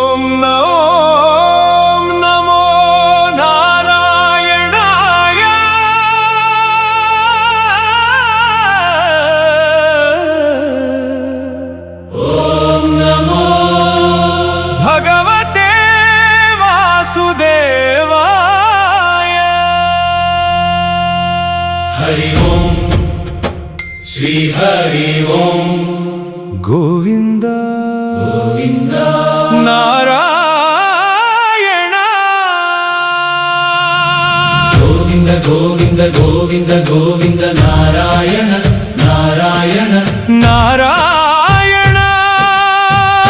ఓం నమో నారాయణాయ ఓం నమో భగవతే వాసుదేవాయ హరి ఓం శ్రీ హరి ఓం గోవింద గోవింద నారాయణ గోవింద గోవింద గోవింద గోవింద నారాయణ నారాయణ నారాయణ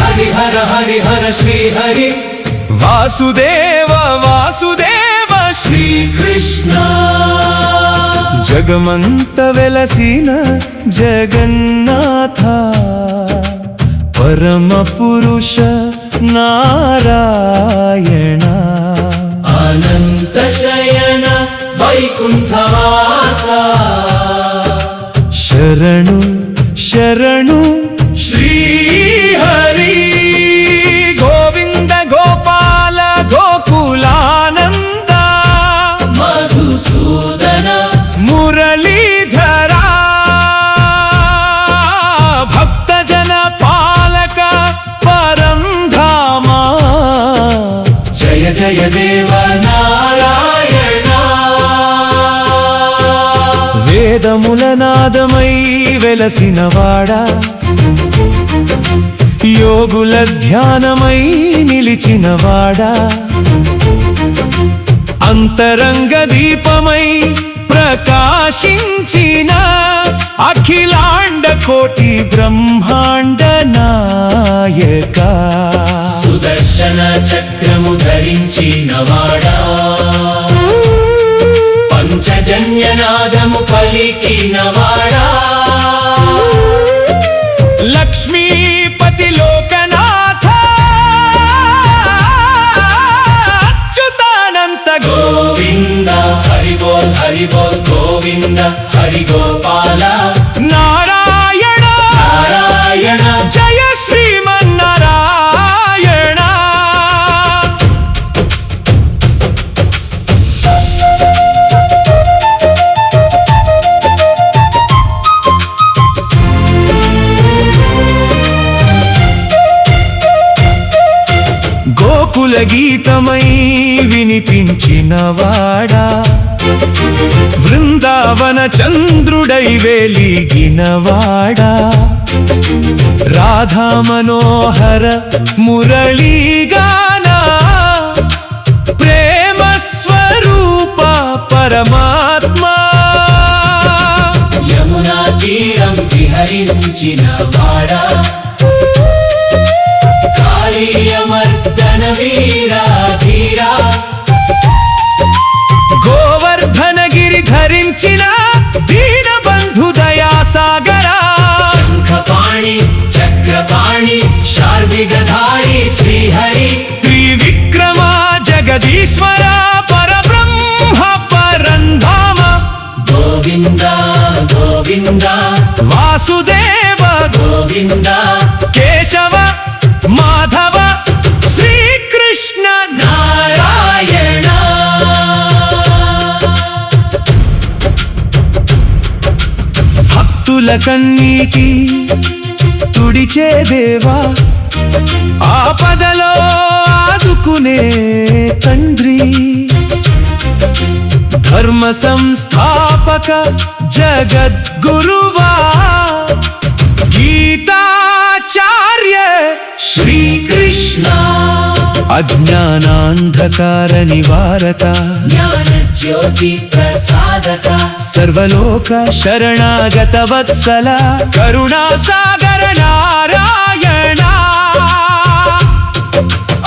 హరి హర హరి హర శ్రీ హరి వాసుదేవ వాసుదేవ శ్రీ శ్రీకృష్ణ జగమంత వెలసిన జగన్నాథ పరమ పురుష నారాయణ అనంత శయన వైకుంఠవాస శరణు శరణు శ్రీ హరి గోవింద గోపాల గోకులానంద మధుసూదన మురళీధరా భక్తజన పాలక పరం ధామ జయ జయ దేవ నారాయణ వేదముల నాదమై వెలసినవాడా యోగుల ధ్యానమై నిలిచినవాడా అంతరంగ దీపమై ప్రకాశించిన అఖిలాండ కోటి బ్రహ్మాండ నాయక సుదర్శన చక్రము ధరించినవాడా పంచజన్యనాదము పలికినవాడా లక్ష్మీపతి లోకనాథ అచ్యుతానంత గోవింద హరి బోల్ గోవింద హరి గోపాల నారాయణ నారాయణ జయ శ్రీమన్నారాయణ గోకుల గీతమై వినిపించినవాడా బృందావన చంద్రుడై వెలిగినవాడా రాధా మనోహర మురళీగాన ప్రేమ స్వరూప పరమాత్మ యమునా తీరం విహరించినవాడా కాళీయమర్దన వీరా ధీరా గోవర్ధనగిరి ధరించిన దీనబంధు దయాసాగరా శంఖపాణి చక్రపాణి శార్విగధారి శ్రీహరి త్రివిక్రమ జగదీశ్వర పరబ్రహ్మ పరంధామ గోవింద గోవింద వాసుదేవ గోవింద కేశవ మాధవ శ్రీకృష్ణ నారాయణ భక్తుల కన్నీటి తుడిచే దేవా ఆపదలో ఆదుకునే తండ్రి ధర్మ సంస్థాపక జగద్గురువా గీతాచార్య శ్రీకృష్ణ అజ్ఞానాంధకార నివారక జ్ఞాన జ్యోతి ప్రసాదక సర్వలోక శరణాగత వత్సల కరుణాసాగర నారాయణ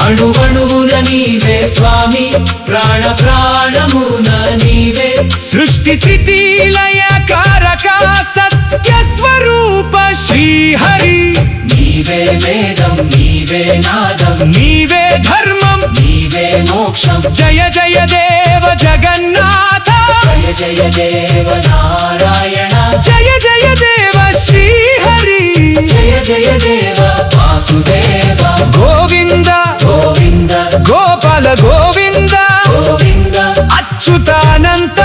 అణువణువున నీవే స్వామి ప్రాణ ప్రాణమున నీవే సృష్టి స్థితి లయ కారక సత్య స్వరూప శ్రీహరి నీవే వేదం నీవే నాదం నీవే ధర్మం నీవే మోక్షం జయ జయ దేవ జగన్నాథ జయ జయ దేవ నారాయణ జయ జయ దేవ శ్రీహరి జయ జయ దేవ వాసుదేవ గోవింద గోవింద గోపాల గోవింద గోవింద అచ్యుతానంత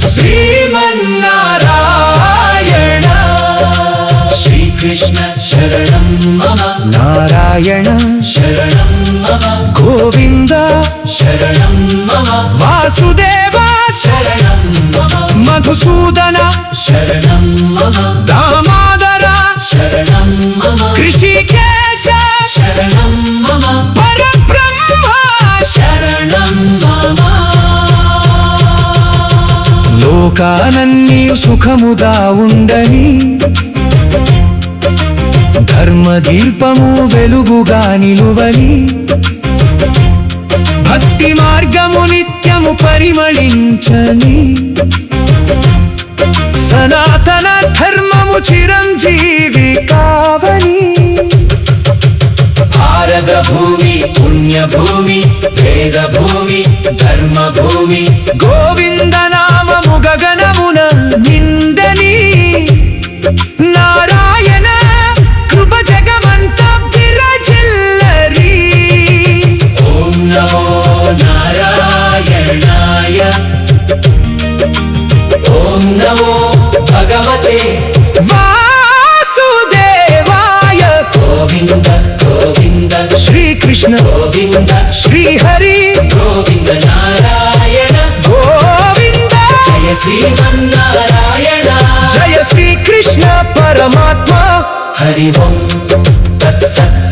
శ్రీమన్నారాయణ శ్రీకృష్ణ శరణం మమ నారాయణ శరణం మమ గోవింద శరణం మమ వాసుదేవ శరణం మమ మధుసూదన శరణం మమ దామోదర శరణం మమ కృషికేశ శరణం మమ పరబ్రహ్మ శరణం మమ లోకాలన్నీ సుఖముగా ఉండని ధర్మదీపము వెలుగుగా నిలువని భక్తి మార్గము నిత్యము పరిమళించని సనాతన ధర్మము చిరంజీవి కావని భారత భూమి పుణ్య భూమి వేద భూమి ధర్మ భూమి గోవింద నామము గగనమున నిందని నారాయణ కృప జగమంత విరజిల్లరి ఓం నమో నారాయణాయ ఓం నమో భగవతే వాసుదేవాయ గోవింద గోవింద శ్రీకృష్ణ గోవింద శ్రీహరి గోవింద నారాయణ గోవింద జయ శ్రీమన్నారాయణ జయ శ్రీకృష్ణ పరమాత్మ హరి ఓం తత్సత్